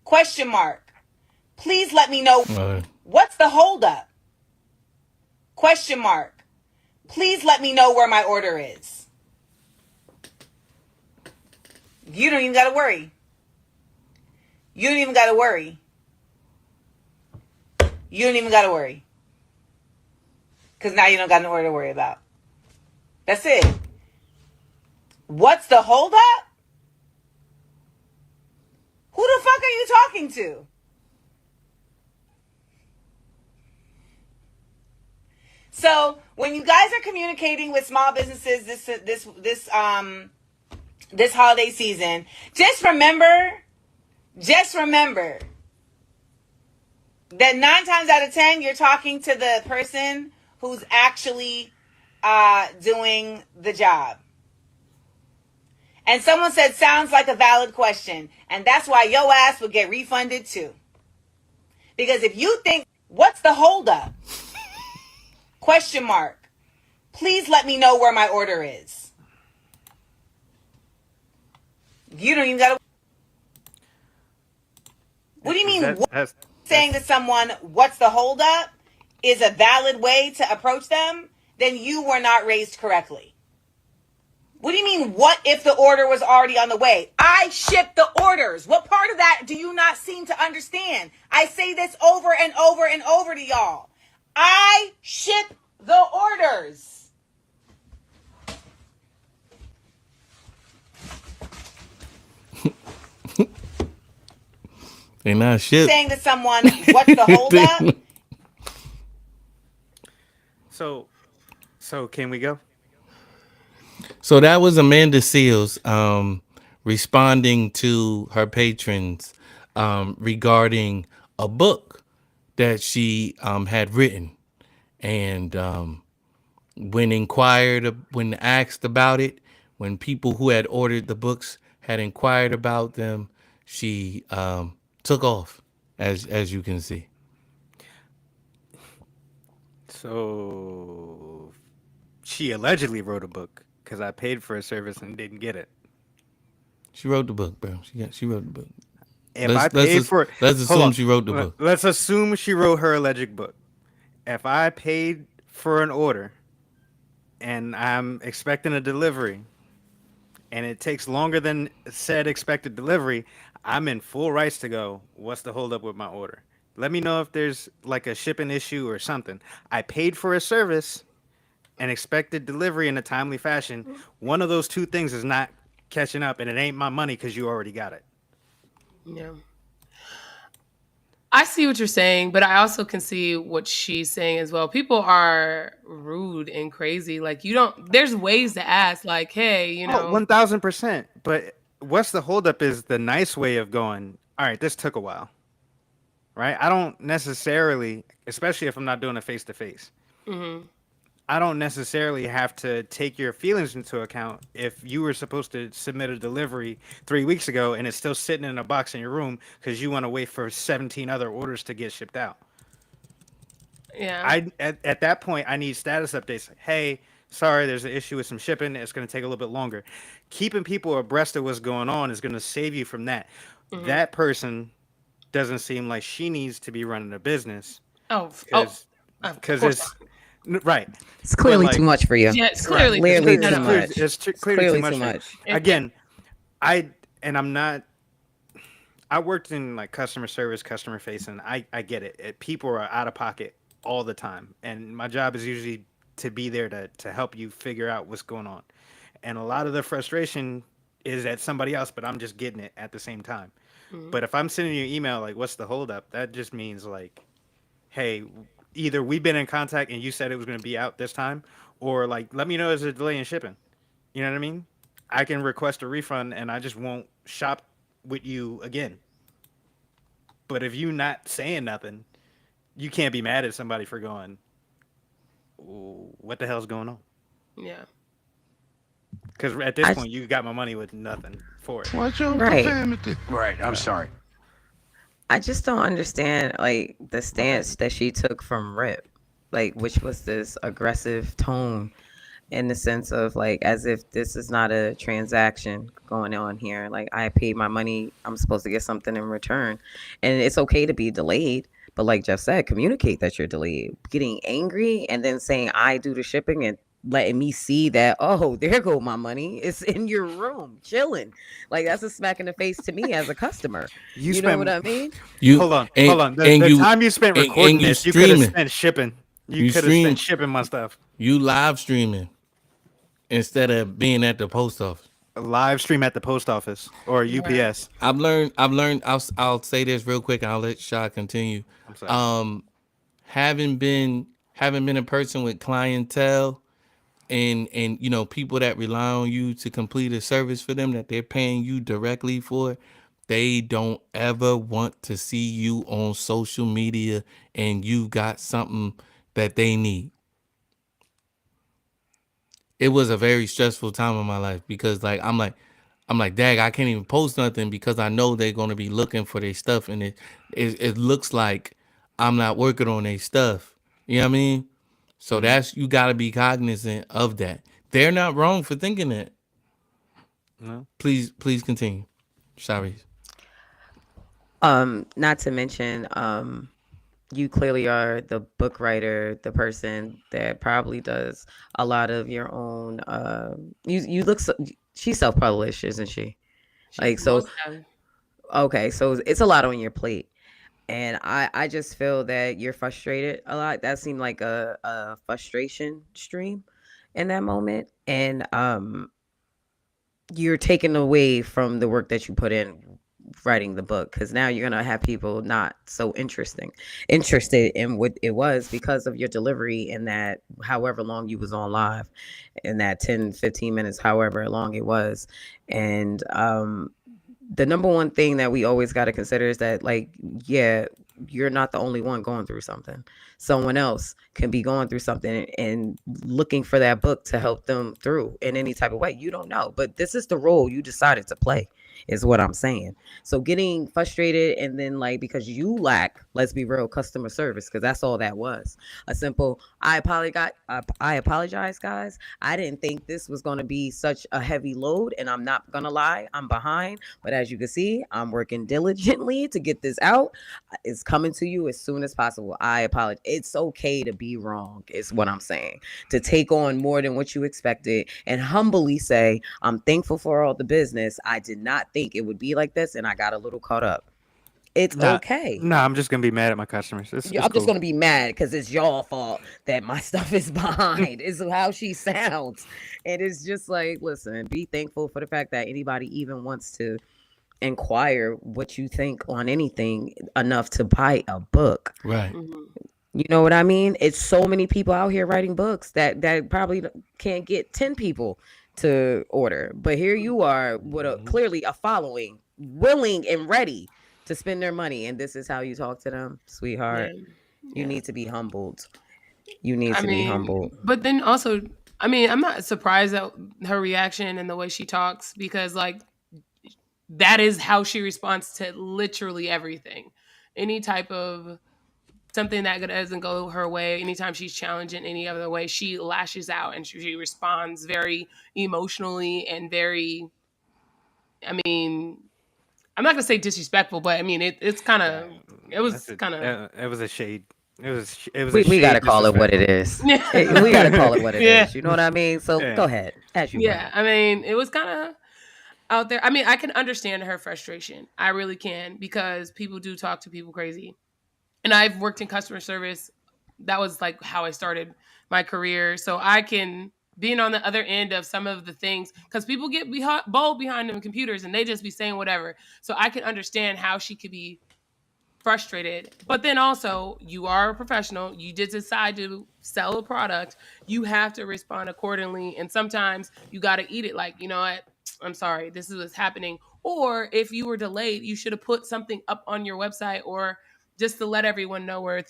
Question mark. Please let me know what's the holdup. Question mark. Please let me know where my order is. You don't even got to worry. You don't even got to worry. You don't even got to worry. Because now you don't got an order to worry about. That's it. What's the holdup? Who the fuck are you talking to? So when you guys are communicating with small businesses this holiday season, just remember that 9 times out of 10 you're talking to the person who's actually doing the job. And someone said, sounds like a valid question. And that's why your ass would get refunded too. Because if you think, what's the holdup? Question mark. Please let me know where my order is. You don't even got to. What do you mean? Saying to someone, what's the holdup, is a valid way to approach them? Then you were not raised correctly. What do you mean, what if the order was already on the way? I ship the orders. What part of that do you not seem to understand? I say this over and over and over to y'all. I ship the orders. They not shit. Saying to someone, what's the holdup? So can we go? So that was Amanda Seales responding to her patrons regarding a book that she had written. And when asked about it, when people who had ordered the books had inquired about them, she took off, as you can see. So she allegedly wrote a book because I paid for a service and didn't get it. She wrote the book, bro. She wrote the book. Let's assume she wrote the book. Let's assume she wrote her alleged book. If I paid for an order and I'm expecting a delivery and it takes longer than said expected delivery, I'm in full rights to go, what's the holdup with my order? Let me know if there's like a shipping issue or something. I paid for a service and expected delivery in a timely fashion. One of those two things is not catching up, and it ain't my money because you already got it. Yeah. I see what you're saying, but I also can see what she's saying as well. People are rude and crazy. Like, there's ways to ask, like, hey, 1000%. But what's the holdup is the nice way of going, all right, this took a while. Right? I don't necessarily, especially if I'm not doing a face-to-face, I don't necessarily have to take your feelings into account if you were supposed to submit a delivery 3 weeks ago and it's still sitting in a box in your room because you want to wait for 17 other orders to get shipped out. Yeah. At that point, I need status updates. Hey, sorry, there's an issue with some shipping. It's going to take a little bit longer. Keeping people abreast of what's going on is going to save you from that. That person doesn't seem like she needs to be running a business. Because it's right. It's clearly too much for you. Yeah, it's clearly too much. It's clearly too much. Again, I worked in like customer service, customer facing. I get it. People are out of pocket all the time, and my job is usually to be there to help you figure out what's going on. And a lot of the frustration is at somebody else, but I'm just getting it at the same time. But if I'm sending you an email like, what's the holdup? That just means like, hey, either we've been in contact and you said it was going to be out this time, or like, let me know there's a delay in shipping. You know what I mean? I can request a refund and I just won't shop with you again. But if you not saying nothing, you can't be mad at somebody for going, what the hell's going on? Yeah. Because at this point, you got my money with nothing for it. What's your profanity? Right, I'm sorry. I just don't understand like the stance that she took from Rip, like which was this aggressive tone. in the sense of like as if this is not a transaction going on here. Like I paid my money, I'm supposed to get something in return, and it's okay to be delayed. But like Jeff said, communicate that you're delayed. Getting angry and then saying I do the shipping and letting me see that, oh, there go my money. It's in your room, chilling. Like that's a smack in the face to me as a customer. You know what I mean? You Hold on. and The you time you spent and recording you this, you could have streaming. spent shipping. You You could have stream. spent shipping my stuff. You live streaming instead of being at the post office. A live stream at the post office or UPS. I've learned. I'll say this real quick, and I'll let Shaw continue. I'm sorry. Having been a person with clientele and you know people that rely on you to complete a service for them that they're paying you directly for, they don't ever want to see you on social media and you got something that they need. It was a very stressful time in my life because like I'm like, dag, I can't even post nothing because I know they're gonna be looking for their stuff, and it looks like I'm not working on their stuff. You know what I mean? So that's, you gotta be cognizant of that. They're not wrong for thinking that. No. Please continue. Sorry. Not to mention, you clearly are the book writer, the person that probably does a lot of your own. You look so, she's self-published, isn't she? Like so. Most of- Okay, so it's a lot on your plate, and I just feel that you're frustrated a lot. That seemed like a frustration stream in that moment, and you're taken away from the work that you put in writing the book, because now you're gonna have people not so interested in what it was because of your delivery in that however long you was on live, in that 10-15 minutes, however long it was. And the number one thing that we always got to consider is that, like, yeah, you're not the only one going through something. Someone else can be going through something and looking for that book to help them through in any type of way. You don't know, but this is the role you decided to play, is what I'm saying. So getting frustrated and then, like, because you lack, let's be real, customer service, because that's all that was. A simple I apologize, guys. I didn't think this was going to be such a heavy load, and I'm not gonna lie, I'm behind, but as you can see, I'm working diligently to get this out. It's coming to you as soon as possible. I apologize. It's okay to be wrong, is what I'm saying. To take on more than what you expected and humbly say, I'm thankful for all the business. I did not think it would be like this, and I got a little caught up. It's okay. No, I'm just gonna be mad at my customers. It's I'm cool. just gonna be mad because it's y'all fault that my stuff is behind. Is how she sounds, and it's just like, listen, be thankful for the fact that anybody even wants to inquire what you think on anything enough to buy a book. Right. You know what I mean? It's so many people out here writing books that probably can't get 10 people to order, but here you are with a clearly a following, willing and ready to spend their money, and this is how you talk to them, sweetheart. You need to be humbled. You need to be humbled. But then also, I mean, I'm not surprised at her reaction and the way she talks, because like that is how she responds to literally everything. Any type of something that doesn't go her way, anytime she's challenged in any other way, she lashes out and she responds very emotionally and very, I mean, I'm not gonna say disrespectful, but I mean it was a shade. It was We gotta call it what it is. We gotta call it what it is. You know what I mean? So Yeah. go ahead. As you Yeah, I mean, it was kind of out there. I mean, I can understand her frustration. I really can, because people do talk to people crazy. And I've worked in customer service. That was like how I started my career. So I can, being on the other end of some of the things, because people get bold behind them computers and they just be saying whatever. So I can understand how she could be frustrated. But then also, you are a professional. You did decide to sell a product. You have to respond accordingly. And sometimes you got to eat it. Like, you know what? I'm sorry. This is what's happening. Or if you were delayed, you should have put something up on your website, or just to let everyone know where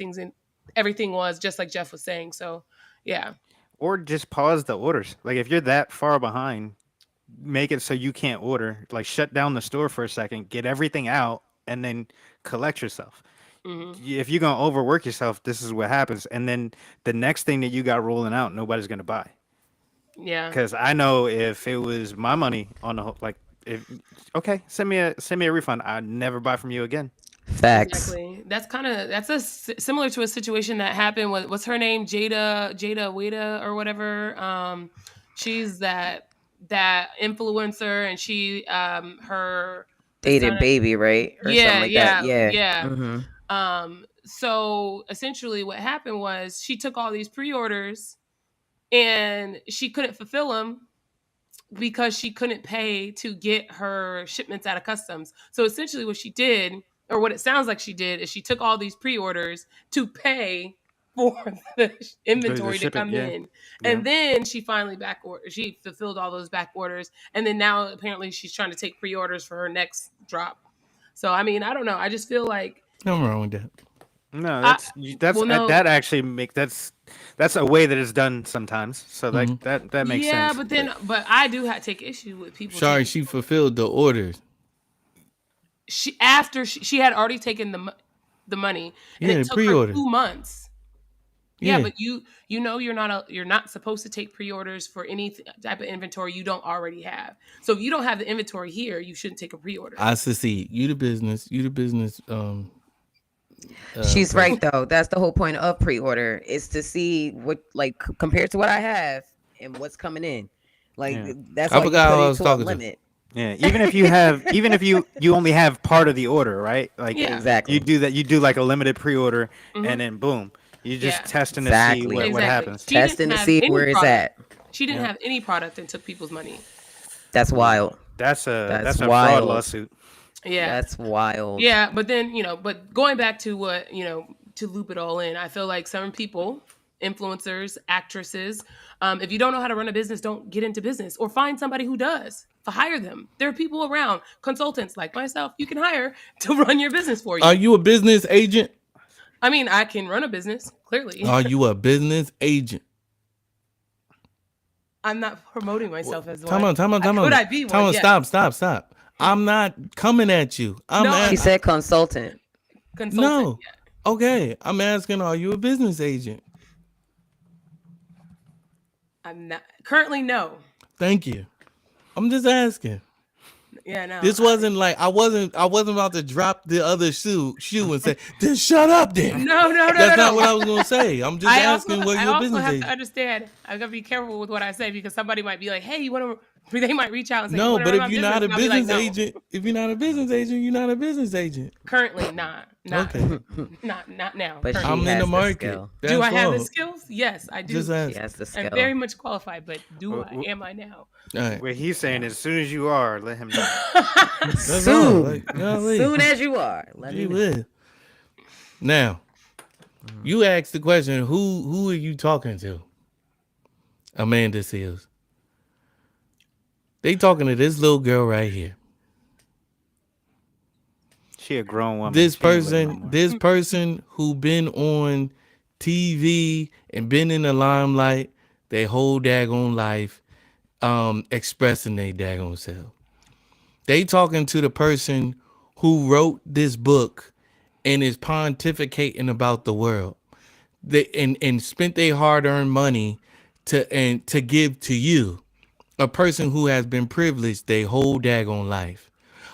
everything was, just like Jeff was saying. So, yeah. Or just pause the orders. Like if you're that far behind, make it so you can't order. Like shut down the store for a second, get everything out, and then collect yourself. If you're gonna overwork yourself, this is what happens. And then the next thing that you got rolling out, nobody's gonna buy. Yeah. Because I know if it was my money on the like, if okay, send me a refund. I never buy from you again. Facts. Exactly. That's similar to a situation that happened with what's her name, Jada Wada or whatever. She's that influencer, and she her the son Dated baby, right? Or something yeah like that. yeah Yeah. yeah. Hmm. So essentially, what happened was she took all these pre-orders and she couldn't fulfill them because she couldn't pay to get her shipments out of customs. So essentially, what she did, or what it sounds like she did, is she took all these pre-orders to pay for the inventory to ship it, come yeah. in, Yeah. and then she finally she fulfilled all those back orders, and then now apparently she's trying to take pre-orders for her next drop. So I mean, I don't know. I just feel like Nothing wrong with that. No, I, that's well, no, that actually that's a way that it's done sometimes. So Mhm. that makes yeah, sense. but I do take issue with people. Sorry, taking- she fulfilled the orders. she had already taken the money, and Yeah, it the took her pre-order. 2 months. Yeah, Yeah. but you know you're not supposed to take pre-orders for any type of inventory you don't already have. So if you don't have the inventory here, you shouldn't take a pre-order. I secede. You the business. You the business. She's person. right though. That's the whole point of pre-order is to see what like compared to what I have and what's coming in. Like Yeah. that's I why you forgot put who I it was to a talking to. limit. Yeah, even if you only have part of the order, right? Like Yeah. Exactly. you do that, you do like a limited pre-order, Mhm. and then boom, you just Yeah. testing to Exactly. see what happens. She Testing didn't to have see any where it's product. at. She didn't Yeah. have any product and took people's money. That's wild. That's a fraud wild. lawsuit. Yeah. That's wild. Yeah, but then, but going back to what, to loop it all in, I feel like some people, influencers, actresses, if you don't know how to run a business, don't get into business or find somebody who does. Hire them. There are people around, consultants like myself, you can hire to run your business for you. Are you a business agent? I mean, I can run a business, clearly. Are you a business agent? I'm not promoting myself as one. Time on. Could I be Time one? on. Yeah. Stop. I'm not coming at you. No, She said consultant. Consultant. No. Yeah. Okay. I'm asking, are you a business agent? I'm not currently. No. Thank you. I'm just asking. Yeah, no. This wasn't like I wasn't about to drop the other shoe and say, then shut up then. No. That's not what I was gonna say. I'm just asking were I you a also business have agent? to understand. I gotta be careful with what I say because somebody might be like, "Hey, you want to?" They might reach out and say, No, "You wanna but run if my you're not a and I'll be like, business "No." agent, you're not a business agent. Currently, not. Okay. Not now. But currently. she I'm in has the the market. skill. That's Do I have the all. skills? Yes, I do. Just She ask. has the I'm skill. very much qualified, but do I? W- Am I now? All right. What he's saying is, as soon as you are, let him know. That's all. Soon. Like, golly. Soon as you are. Let Gee me know. whiz. Now, you asked the question, who are you talking to? Amanda Seals. They talking to this little girl right here. She a grown woman. This She ain't living no more. this person who been on TV and been in the limelight their whole daggone life, expressing their daggone self. They talking to the person who wrote this book and is pontificating about the world. They and spent their hard-earned money to give to you, a person who has been privileged their whole daggone life.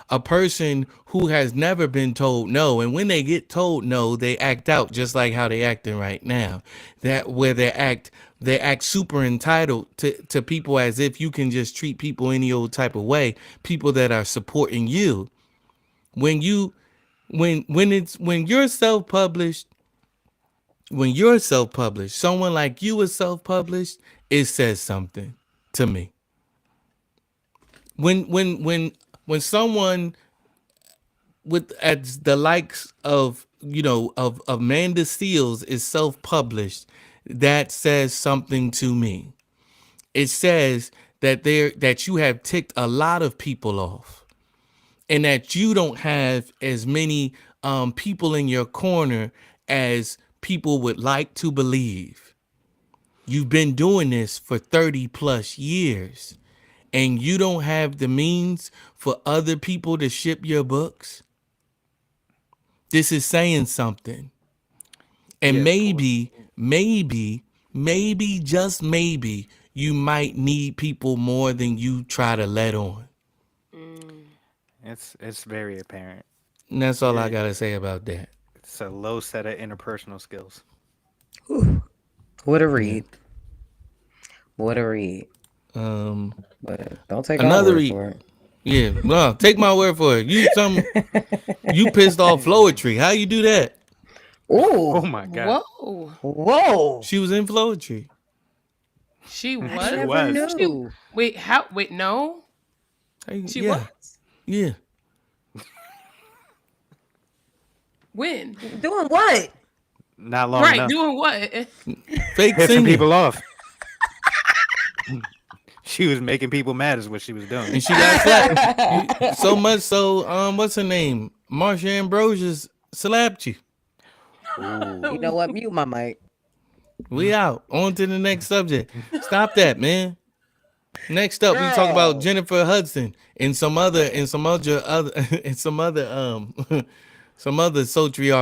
A person who has never been told no, and when they get told no, they act out just like how they acting right now. That where they act super entitled to people as if you can just treat people any old type of way. People that are supporting you. When you're self-published, someone like you is self-published, it says something to me. When someone with as the likes of of Amanda Seals is self-published, that says something to me. It says that you have ticked a lot of people off, and that you don't have as many people in your corner as people would like to believe. You've been doing this for 30 plus years, and you don't have the means for other people to ship your books. This is saying something. And Yeah, maybe, just maybe, you might need people more than you try to let on. It's very apparent. And that's all I Yeah. gotta say about that. It's a low set of interpersonal skills. What a read. What a read. Um, But don't take Another our word read. for it. yeah, well, take my word for it. You pissed off Floetry. How you do that? Oh Ooh. my god. Whoa. Whoa. She was in Floetry. She I was? She never was. knew. Wait, how? Wait, no. She yeah, was? yeah. When? Doing what? Not long Right, enough. doing what? Fake Pissing singing. people off. She was making people mad is what she was doing. And she got slapped. So much so, what's her name? Marsha Ambrosius slapped you. You know what? Mute my mic. We out. On to the next subject. Stop that, man. Next up, we talk about Girl. Jennifer Hudson and some other sultry